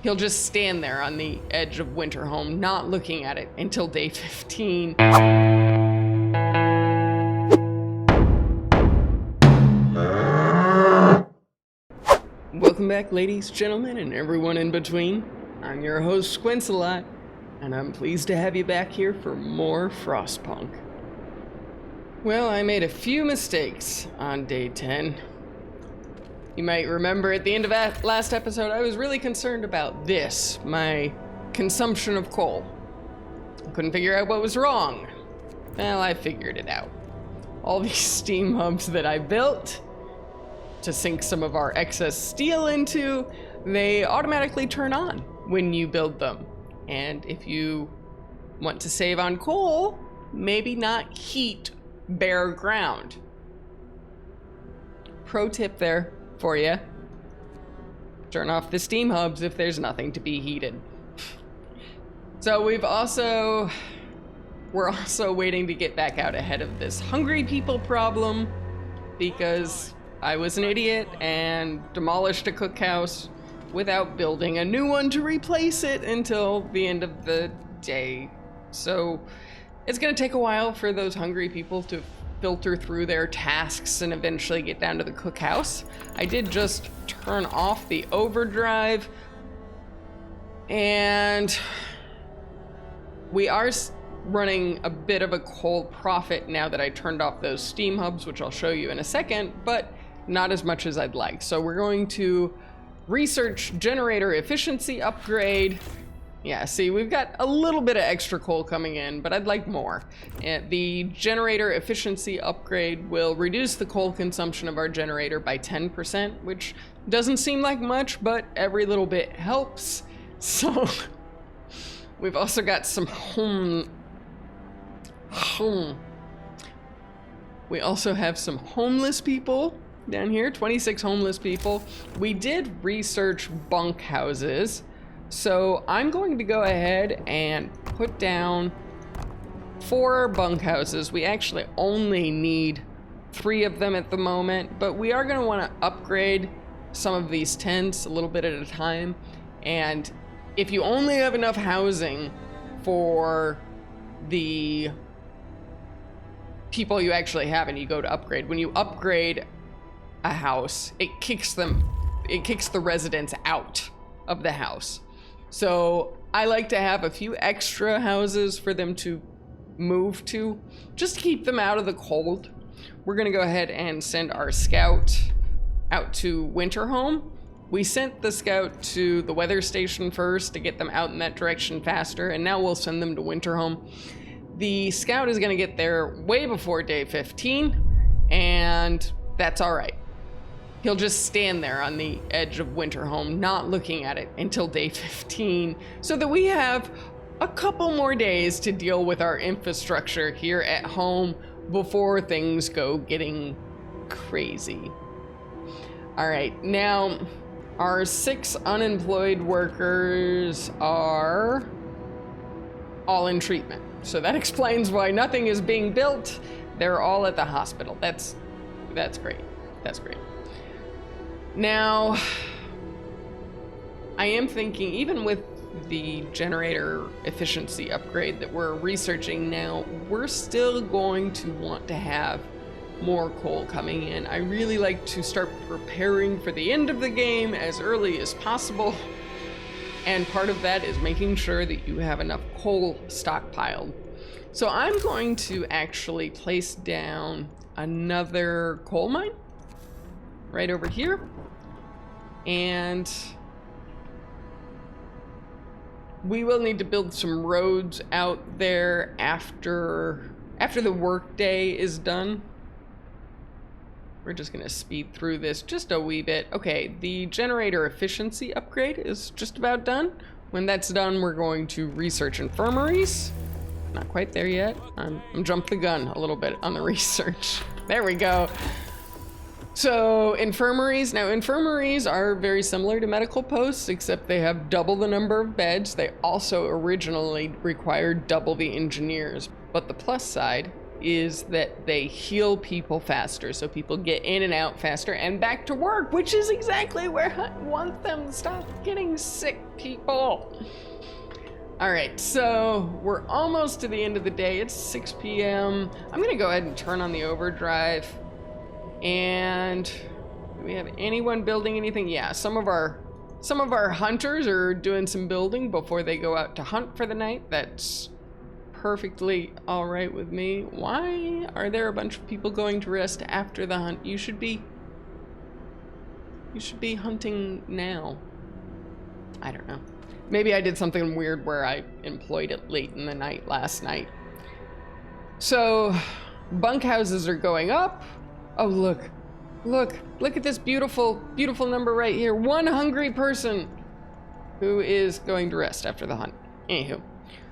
He'll just stand there on the edge of Winterhome, not looking at it until day 15. Welcome back, ladies, gentlemen, and everyone in between. I'm your host, Squincelot, and I'm pleased to have you back here for more Frostpunk. Well, I made a few mistakes on day 10. You might remember at the end of that last episode, I was really concerned about this, my consumption of coal. I couldn't figure out what was wrong. Well, I figured it out. All these steam hubs that I built to sink some of our excess steel into, they automatically turn on when you build them. And if you want to save on coal, maybe not heat bare ground. Pro tip there for you. Turn off the steam hubs if there's nothing to be heated. So we're also waiting to get back out ahead of this hungry people problem, because I was an idiot and demolished a cookhouse without building a new one to replace it until the end of the day. So it's gonna take a while for those hungry people to filter through their tasks and eventually get down to the cookhouse. I did just turn off the overdrive, and we are running a bit of a coal profit now that I turned off those steam hubs, which I'll show you in a second, but not as much as I'd like. So we're going to research generator efficiency upgrade. Yeah, see, we've got a little bit of extra coal coming in, but I'd like more. The generator efficiency upgrade will reduce the coal consumption of our generator by 10%, which doesn't seem like much, but every little bit helps. So we've also got some we also have some homeless people down here, 26 homeless people. We did research bunk houses. So I'm going to go ahead and put down 4 bunkhouses. We actually only need 3 of them at the moment, but we are going to want to upgrade some of these tents a little bit at a time. And if you only have enough housing for the people you actually have and you go to upgrade, when you upgrade a house, it kicks the residents out of the house. So I like to have a few extra houses for them to move to, just to keep them out of the cold. We're gonna go ahead and send our scout out to Winterhome. We sent the scout to the weather station first to get them out in that direction faster, and now we'll send them to Winterhome. The scout is gonna get there way before day 15, and that's all right. He'll just stand there on the edge of Winterhome, not looking at it until day 15, so that we have a couple more days to deal with our infrastructure here at home before things go getting crazy. All right, now our 6 unemployed workers are all in treatment. So that explains why nothing is being built. They're all at the hospital. That's great. That's great. Now, I am thinking, even with the generator efficiency upgrade that we're researching now, we're still going to want to have more coal coming in. I really like to start preparing for the end of the game as early as possible. And part of that is making sure that you have enough coal stockpiled. So I'm going to actually place down another coal mine right over here. And we will need to build some roads out there after the work day is done. We're just gonna speed through this just a wee bit. Okay, the generator efficiency upgrade is just about done. When that's done, we're going to research infirmaries. Not quite there yet. I'm jumping the gun a little bit on the research. There we go. So infirmaries, now infirmaries are very similar to medical posts, except they have double the number of beds. They also originally required double the engineers. But the plus side is that they heal people faster, so people get in and out faster and back to work, which is exactly where I want them. Stop getting sick, people. All right, so we're almost to the end of the day. It's 6 p.m. I'm gonna go ahead and turn on the overdrive. And do we have anyone building anything? Yeah, some of our hunters are doing some building before they go out to hunt for the night. That's perfectly all right with me. Why are there a bunch of people going to rest after the hunt? You should be hunting now. I don't know. Maybe I did something weird where I employed it late in the night last night. So bunkhouses are going up. Oh, look at this beautiful number right here. One hungry person who is going to rest after the hunt. Anywho,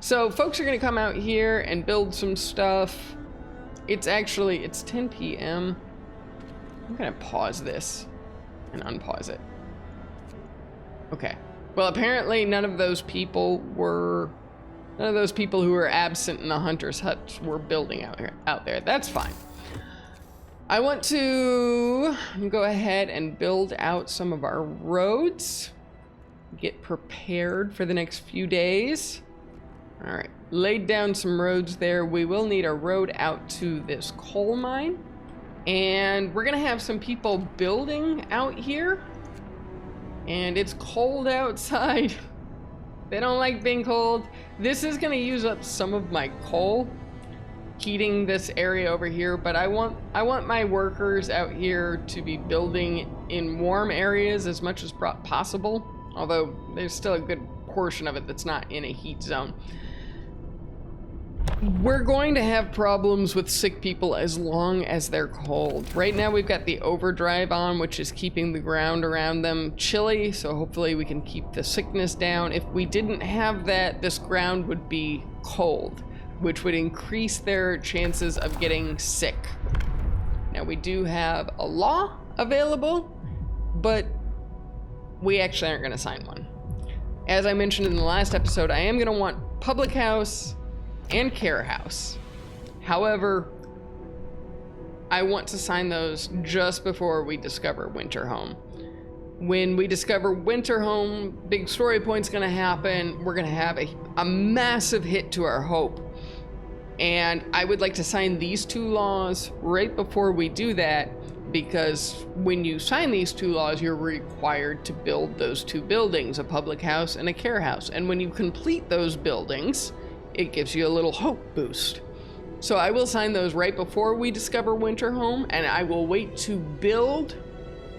so folks are gonna come out here and build some stuff. It's 10 p.m. I'm gonna pause this and unpause it. Okay. Well, apparently none of those people who were absent in the hunter's huts were building out there. That's fine. I want to go ahead and build out some of our roads. Get prepared for the next few days. All right, laid down some roads there. We will need a road out to this coal mine. And we're gonna have some people building out here. And it's cold outside. They don't like being cold. This is gonna use up some of my coal, heating this area over here, but I want my workers out here to be building in warm areas as much as possible, although there's still a good portion of it that's not in a heat zone. We're going to have problems with sick people as long as they're cold. Right now we've got the overdrive on, which is keeping the ground around them chilly, so hopefully we can keep the sickness down. If we didn't have that, this ground would be cold, which would increase their chances of getting sick. Now we do have a law available, but we actually aren't gonna sign one. As I mentioned in the last episode, I am gonna want public house and care house. However, I want to sign those just before we discover winter home. When we discover winter home, big story point's gonna happen. We're gonna have a massive hit to our hope. And I would like to sign these two laws right before we do that, because when you sign these two laws, you're required to build those two buildings, a public house and a care house. And when you complete those buildings, it gives you a little hope boost. So I will sign those right before we discover winter home, and I will wait to build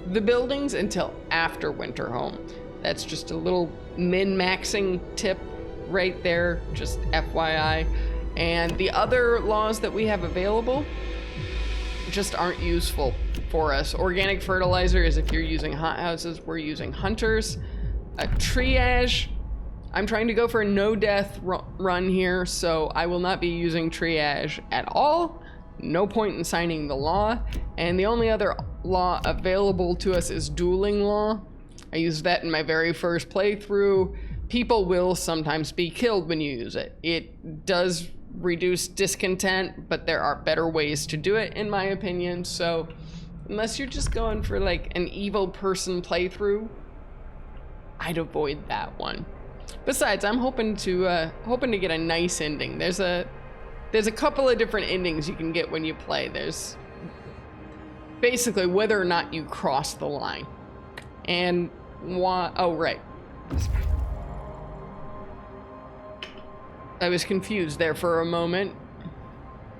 the buildings until after winter home. That's just a little min-maxing tip right there, just FYI. And the other laws that we have available just aren't useful for us. Organic fertilizer is if you're using hothouses, we're using hunters. A triage, I'm trying to go for a no-death run here, so I will not be using triage at all. No point in signing the law. And the only other law available to us is dueling law. I used that in my very first playthrough. People will sometimes be killed when you use it. It does reduce discontent, but there are better ways to do it, in my opinion. So unless you're just going for like an evil person playthrough, I'd avoid that one. Besides, I'm hoping to get a nice ending. There's a couple of different endings you can get when you play. There's basically whether or not you cross the line. And oh right. I was confused there for a moment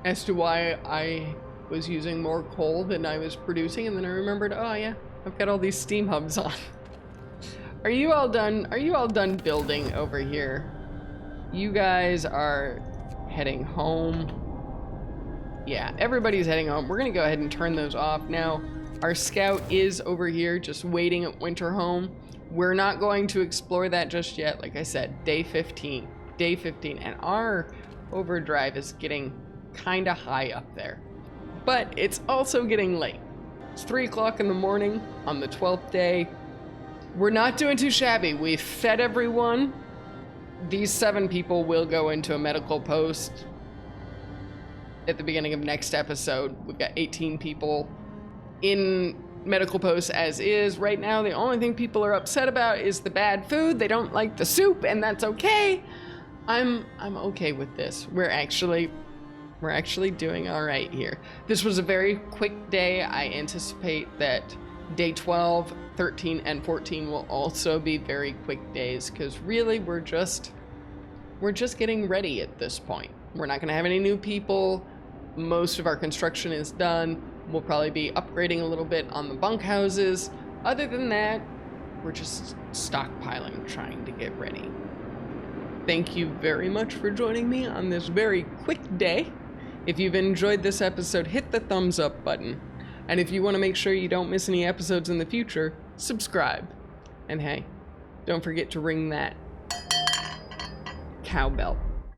as to why I was using more coal than I was producing, and then I remembered, oh yeah, I've got all these steam hubs on. Are you all done? Are you all done building over here? You guys are heading home. Yeah, everybody's heading home. We're gonna go ahead and turn those off now. Our scout is over here just waiting at winter home. We're not going to explore that just yet. Like I said, day 15, and our overdrive is getting kind of high up there. But it's also getting late. It's 3 o'clock in the morning on the 12th day. We're not doing too shabby. We've fed everyone. These 7 people will go into a medical post. at the beginning of next episode. We've got 18 people in medical posts as is. Right now, the only thing people are upset about is the bad food. They don't like the soup, and that's okay. I'm okay with this. We're actually doing all right here. This was a very quick day. I anticipate that day 12, 13, and 14 will also be very quick days, because really we're just getting ready at this point. We're not going to have any new people. Most of our construction is done. We'll probably be upgrading a little bit on the bunkhouses. Other than that, we're just stockpiling, trying to get ready. Thank you very much for joining me on this very quick day. If you've enjoyed this episode, hit the thumbs up button. And if you want to make sure you don't miss any episodes in the future, subscribe. And hey, don't forget to ring that cowbell.